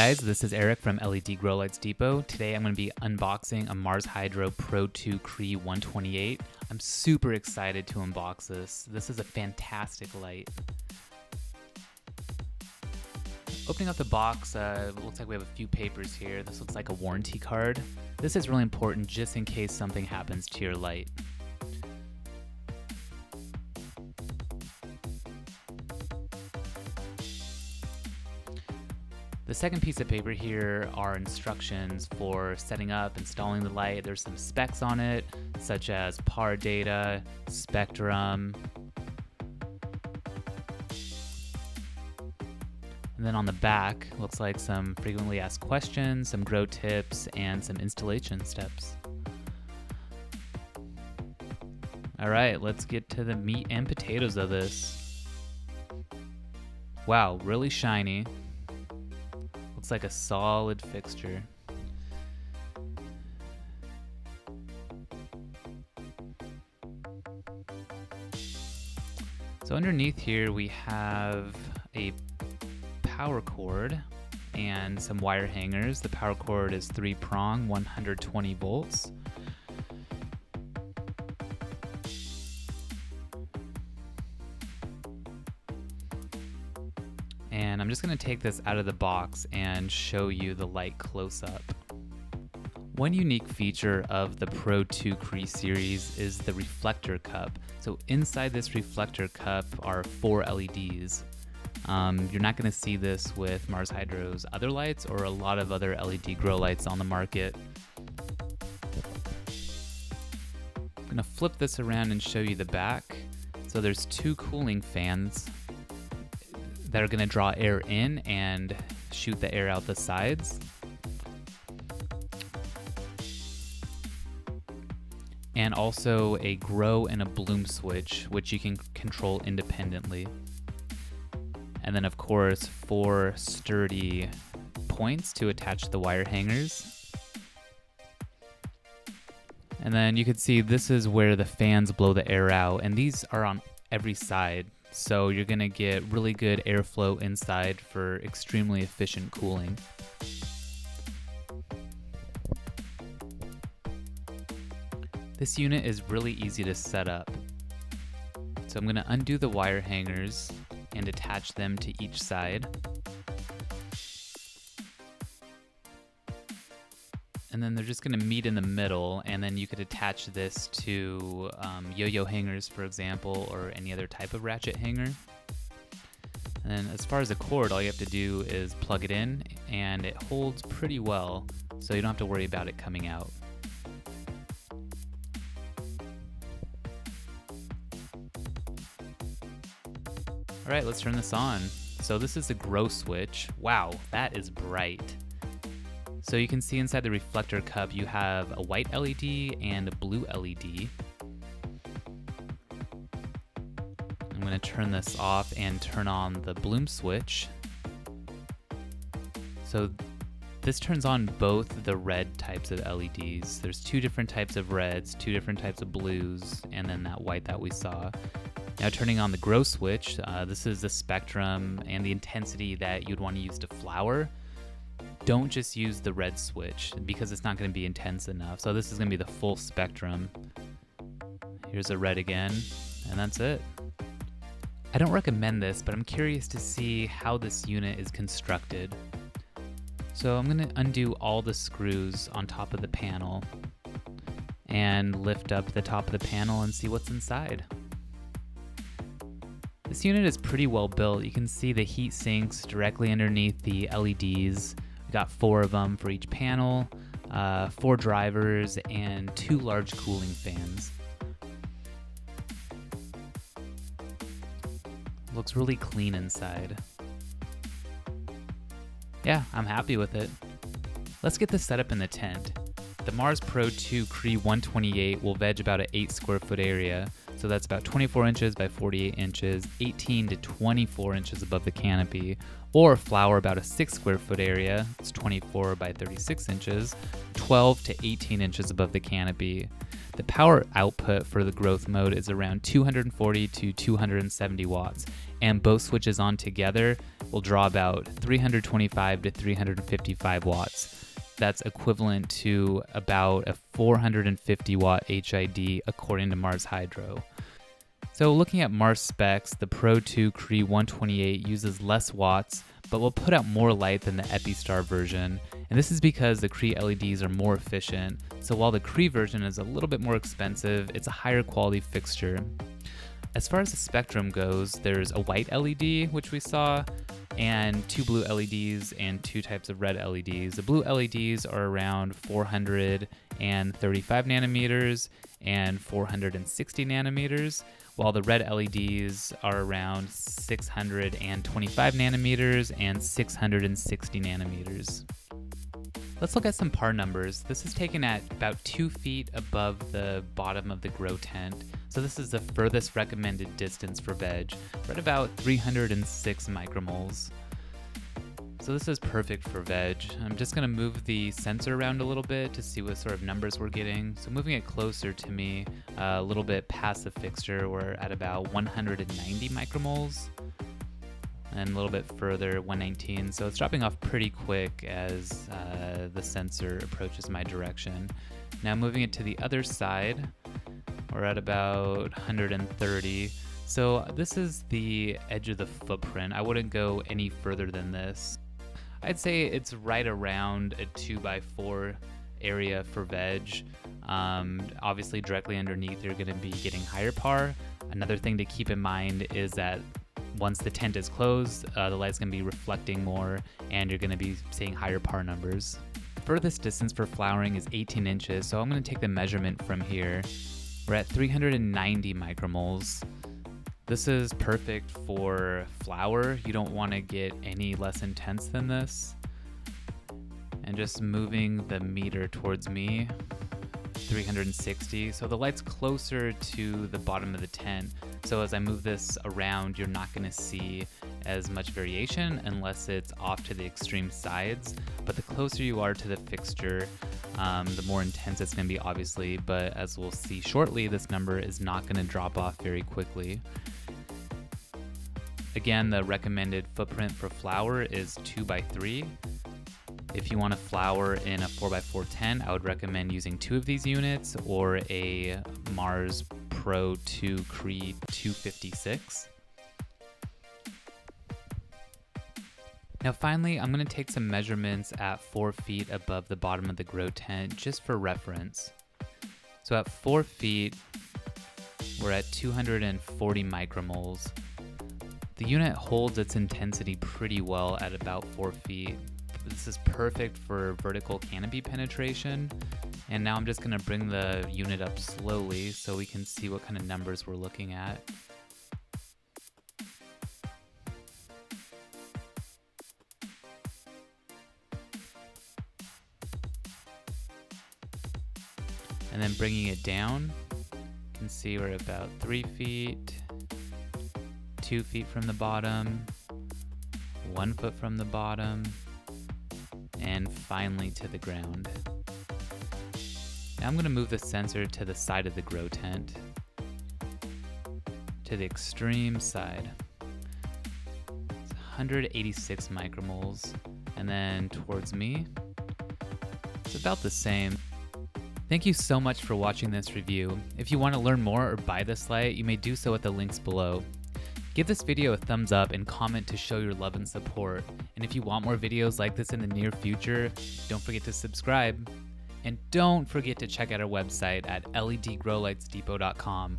guys, this is Eric from LED Grow Lights Depot. Today I'm going to be unboxing a Mars Hydro Pro 2 Cree 128. I'm super excited to unbox this. This is a fantastic light. Opening up the box, it looks like we have a few papers here. This looks like a warranty card. This is really important just in case something happens to your light. The second piece of paper here are instructions for setting up, installing the light. There's some specs on it, such as PAR data, spectrum. And then on the back, looks like some frequently asked questions, some grow tips, and some installation steps. All right, let's get to the meat and potatoes of this. Wow, really shiny. Looks like a solid fixture. So underneath here we have a power cord and some wire hangers. The power cord is 3-prong, 120 volts. And I'm just going to take this out of the box and show you the light close up. One unique feature of the Pro 2 Cree series is the reflector cup. So inside this reflector cup are 4 LEDs. You're not going to see this with Mars Hydro's other lights or a lot of other LED grow lights on the market. I'm going to flip this around and show you the back. So there's 2 cooling fans that are going to draw air in and shoot the air out the sides. And also a grow and a bloom switch, which you can control independently. And then of course 4 sturdy points to attach the wire hangers. And then you can see this is where the fans blow the air out, and these are on every side. So you're going to get really good airflow inside for extremely efficient cooling. This unit is really easy to set up. So I'm going to undo the wire hangers and attach them to each side. And then they're just going to meet in the middle, and then you could attach this to yo-yo hangers, for example, or any other type of ratchet hanger. And then as far as the cord, all you have to do is plug it in, and it holds pretty well, so you don't have to worry about it coming out. All right, let's turn this on. So this is the grow switch. Wow, that is bright. So you can see inside the reflector cup you have a white LED and a blue LED. I'm going to turn this off and turn on the bloom switch. So this turns on both the red types of LEDs. There's 2 different types of reds, 2 different types of blues, and then that white that we saw. Now turning on the grow switch, this is the spectrum and the intensity that you'd want to use to flower. Don't just use the red switch because it's not going to be intense enough. So this is going to be the full spectrum. Here's a red again, and that's it. I don't recommend this, but I'm curious to see how this unit is constructed. So I'm going to undo all the screws on top of the panel and lift up the top of the panel and see what's inside. This unit is pretty well built. You can see the heat sinks directly underneath the LEDs. We got 4 of them for each panel, 4 drivers, and 2 large cooling fans. Looks really clean inside. Yeah, I'm happy with it. Let's get this set up in the tent. The Mars Pro 2 Cree 128 will veg about an 8 square foot area. So that's about 24 inches by 48 inches, 18 to 24 inches above the canopy, or flower about a 6 square foot area, it's 24 by 36 inches, 12 to 18 inches above the canopy. The power output for the growth mode is around 240 to 270 watts, and both switches on together will draw about 325 to 355 watts. That's equivalent to about a 450 watt HID according to Mars Hydro. So looking at Mars specs, the Pro 2 Cree 128 uses less watts, but will put out more light than the Epistar version. And this is because the Cree LEDs are more efficient. So while the Cree version is a little bit more expensive, it's a higher quality fixture. As far as the spectrum goes, there's a white LED, which we saw, and 2 blue LEDs and 2 types of red LEDs. The blue LEDs are around 435 nanometers and 460 nanometers, while the red LEDs are around 625 nanometers and 660 nanometers. Let's look at some par numbers. This is taken at about 2 feet above the bottom of the grow tent. So this is the furthest recommended distance for veg. We're at about 306 micromoles. So this is perfect for veg. I'm just gonna move the sensor around a little bit to see what sort of numbers we're getting. So moving it closer to me, a little bit past the fixture, we're at about 190 micromoles. And a little bit further, 119. So it's dropping off pretty quick as the sensor approaches my direction. Now moving it to the other side, we're at about 130. So this is the edge of the footprint. I wouldn't go any further than this. I'd say it's right around a 2x4 area for veg. Obviously directly underneath you're gonna be getting higher par. Another thing to keep in mind is that once the tent is closed, the light's gonna be reflecting more and you're gonna be seeing higher par numbers. The furthest distance for flowering is 18 inches, so I'm gonna take the measurement from here. We're at 390 micromoles. This is perfect for flower. You don't wanna get any less intense than this. And just moving the meter towards me, 360. So the light's closer to the bottom of the tent. So as I move this around, you're not gonna see as much variation unless it's off to the extreme sides. But the closer you are to the fixture, the more intense it's gonna be, obviously. But as we'll see shortly, this number is not gonna drop off very quickly. Again, the recommended footprint for flower is 2x3. If you want to flower in a 4x4 tent, I would recommend using 2 of these units or a Mars Pro 2 Cree 256. Now finally, I'm going to take some measurements at 4 feet above the bottom of the grow tent just for reference. So at 4 feet, we're at 240 micromoles. The unit holds its intensity pretty well at about 4 feet. This is perfect for vertical canopy penetration. And now I'm just gonna bring the unit up slowly so we can see what kind of numbers we're looking at. And then bringing it down, you can see we're about 3 feet, 2 feet from the bottom, 1 foot from the bottom, and finally to the ground. Now I'm going to move the sensor to the side of the grow tent, to the extreme side. It's 186 micromoles, and then towards me, it's about the same. Thank you so much for watching this review. If you want to learn more or buy this light, you may do so at the links below. Give this video a thumbs up and comment to show your love and support. And if you want more videos like this in the near future, don't forget to subscribe. And don't forget to check out our website at ledgrowlightsdepot.com.